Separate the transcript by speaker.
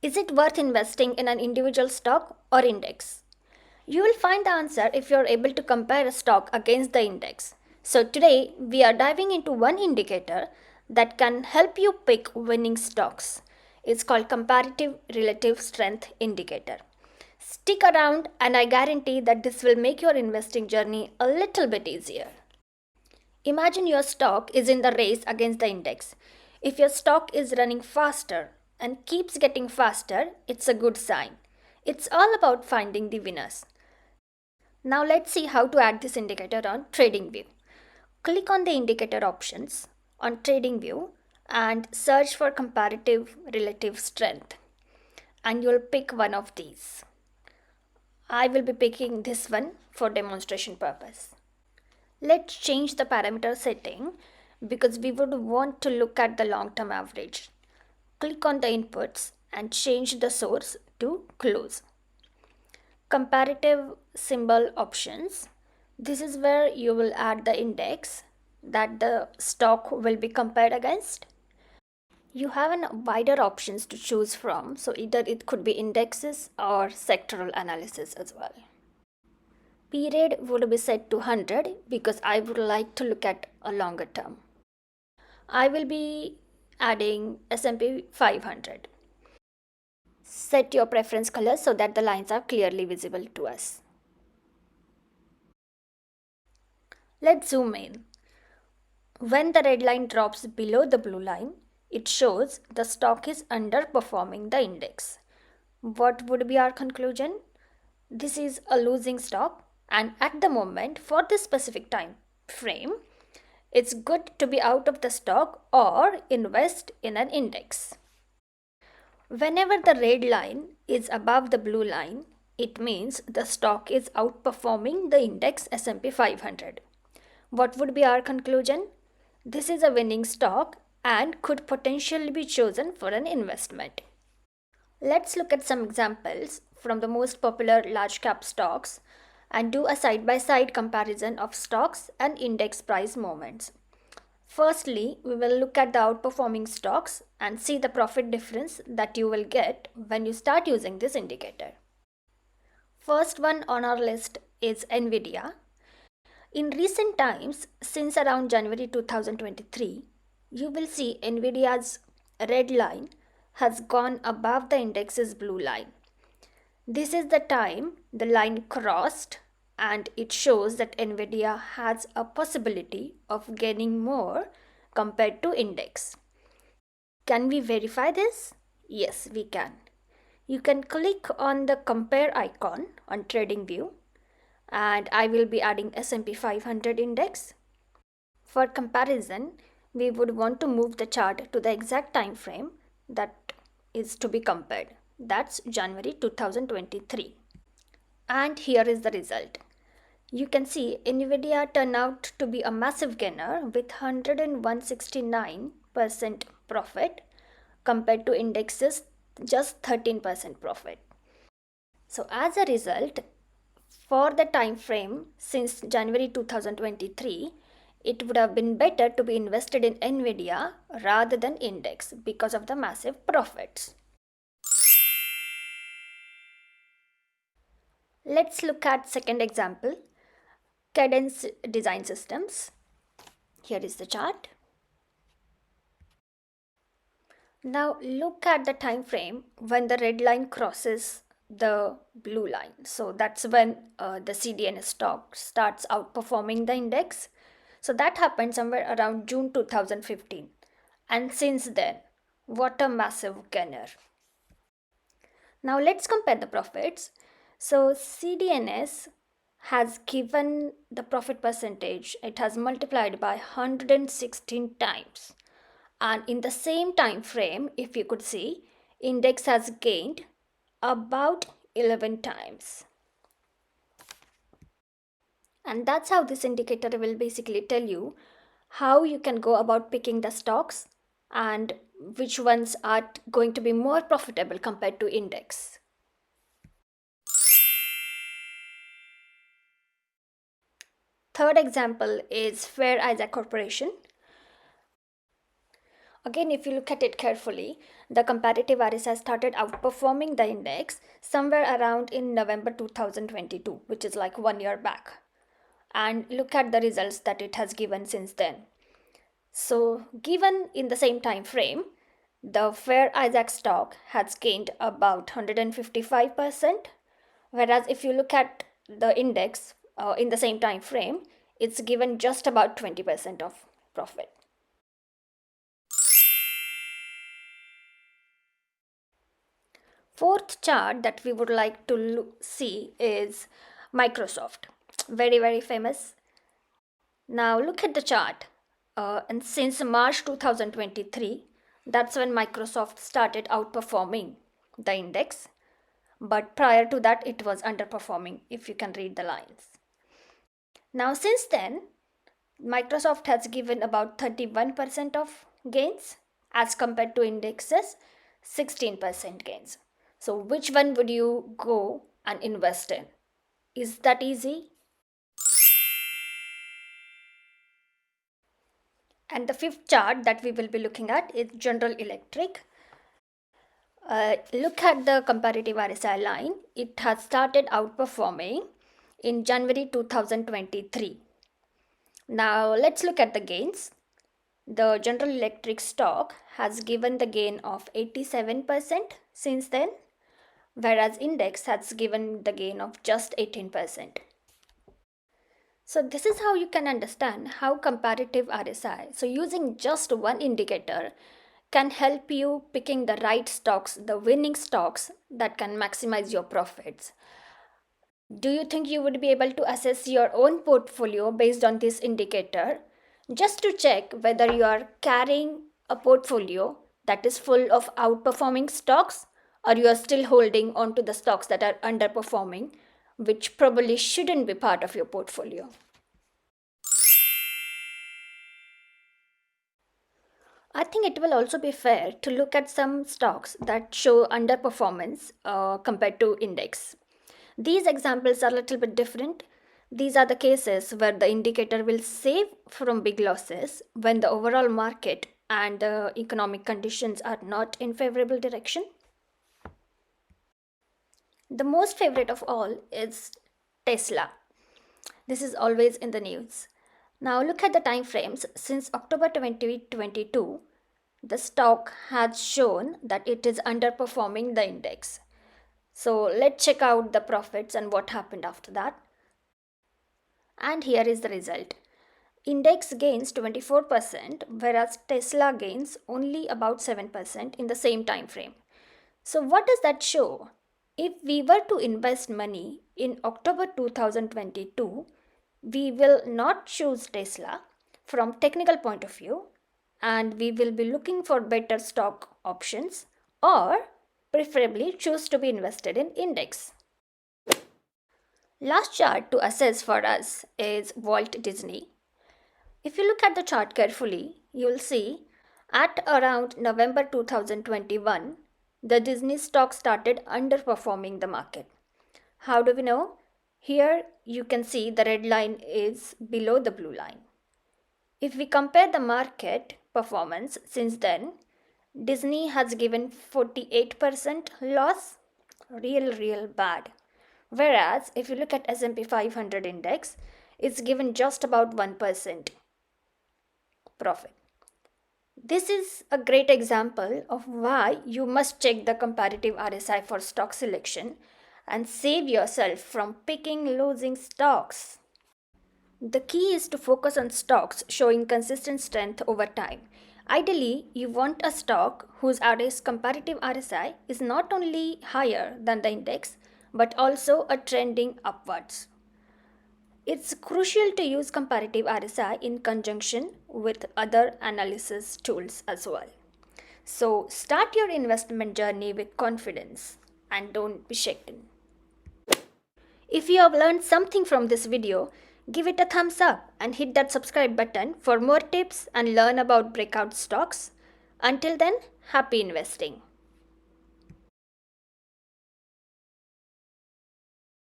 Speaker 1: Is it worth investing in an individual stock or index? You will find the answer if you are able to compare a stock against the index. So today we are diving into one indicator that can help you pick winning stocks. It's called Comparative Relative Strength Indicator. Stick around and I guarantee that this will make your investing journey a little bit easier. Imagine your stock is in the race against the index. If your stock is running faster and keeps getting faster, it's a good sign. It's all about finding the winners. Now let's see how to add this indicator on TradingView. Click on the indicator options on TradingView and search for comparative relative strength. And you'll pick one of these. I will be picking this one for demonstration purpose. Let's change the parameter setting because we would want to look at the long-term average. Click on the inputs and change the source to close. Comparative symbol options. This is where you will add the index that the stock will be compared against. You have wider options to choose from, so either it could be indexes or sectoral analysis as well. Period would be set to 100 because I would like to look at a longer term. I will be adding S&P 500. Set your preference color so that the lines are clearly visible to us. Let's zoom in. When the red line drops below the blue line, it shows the stock is underperforming the index. What would be our conclusion? This is a losing stock, and at the moment, for this specific time frame, it's good to be out of the stock or invest in an index. Whenever the red line is above the blue line, it means the stock is outperforming the index S&P 500. What would be our conclusion? This is a winning stock and could potentially be chosen for an investment. Let's look at some examples from the most popular large cap stocks and do a side-by-side comparison of stocks and index price movements. Firstly, we will look at the outperforming stocks and see the profit difference that you will get when you start using this indicator. First one on our list is Nvidia. In recent times, since around January 2023, you will see Nvidia's red line has gone above the index's blue line. This is the time the line crossed and it shows that Nvidia has a possibility of gaining more compared to index. Can we verify this? Yes, we can. You can click on the compare icon on TradingView and I will be adding S&P 500 index. For comparison, we would want to move the chart to the exact time frame that is to be compared. That's January 2023. And here is the result. You can see Nvidia turned out to be a massive gainer with 169% profit compared to indexes just 13% profit. So as a result, for the time frame since January 2023, it would have been better to be invested in Nvidia rather than index because of the massive profits. Let's look at second example, Cadence Design Systems. Here is the chart. Now look at the time frame when the red line crosses the blue line. So that's when the CDNS stock starts outperforming the index. So that happened somewhere around June 2015. And since then, what a massive gainer. Now let's compare the profits. So CDNS has given the profit percentage, it has multiplied by 116 times. And in the same time frame, if you could see, index has gained about 11 times. And that's how this indicator will basically tell you how you can go about picking the stocks and which ones are going to be more profitable compared to index. Third example is Fair Isaac Corporation. Again, if you look at it carefully, the comparative RSI started outperforming the index somewhere around in November 2022, which is like 1 year back. And look at the results that it has given since then. So, given in the same time frame, the Fair Isaac stock has gained about 155%, whereas if you look at the index in the same time frame, it's given just about 20% of profit. Fourth chart that we would like to see is Microsoft. Very, very famous. Now look at the chart. And since March 2023, that's when Microsoft started outperforming the index. But prior to that, it was underperforming, if you can read the lines. Now, since then, Microsoft has given about 31% of gains as compared to indexes 16% gains. So, which one would you go and invest in? Is that easy? And the fifth chart that we will be looking at is General Electric. Look at the comparative RSI line. It has started outperforming in January 2023. Now let's look at the gains. The General Electric stock has given the gain of 87% since then, whereas index has given the gain of just 18%. So this is how you can understand how comparative RSI, so using just one indicator, can help you picking the right stocks, the winning stocks that can maximize your profits. Do you think you would be able to assess your own portfolio based on this indicator? Just to check whether you are carrying a portfolio that is full of outperforming stocks, or you are still holding on to the stocks that are underperforming, which probably shouldn't be part of your portfolio. I think it will also be fair to look at some stocks that show underperformance compared to index. These examples are a little bit different. These are the cases where the indicator will save from big losses when the overall market and the economic conditions are not in favorable direction. The most favorite of all is Tesla. This is always in the news. Now look at the time frames. Since October 2022, the stock has shown that it is underperforming the index. So let's check out the profits and what happened after that. And here is the result. Index gains 24%, whereas Tesla gains only about 7% in the same time frame. So what does that show? If we were to invest money in October 2022, we will not choose Tesla from technical point of view, and we will be looking for better stock options, or preferably choose to be invested in index. Last chart to assess for us is Walt Disney. If you look at the chart carefully, you will see at around November 2021, the Disney stock started underperforming the market. How do we know? Here you can see the red line is below the blue line. If we compare the market performance since then, Disney has given 48% loss, real bad. Whereas if you look at S&P 500 index, it's given just about 1% profit. This is a great example of why you must check the comparative RSI for stock selection and save yourself from picking losing stocks. The key is to focus on stocks showing consistent strength over time. Ideally, you want a stock whose comparative RSI is not only higher than the index but also a trending upwards. It's crucial to use comparative RSI in conjunction with other analysis tools as well. So, start your investment journey with confidence and don't be shaken. If you have learned something from this video, give it a thumbs up and hit that subscribe button for more tips and learn about breakout stocks. Until then, happy investing.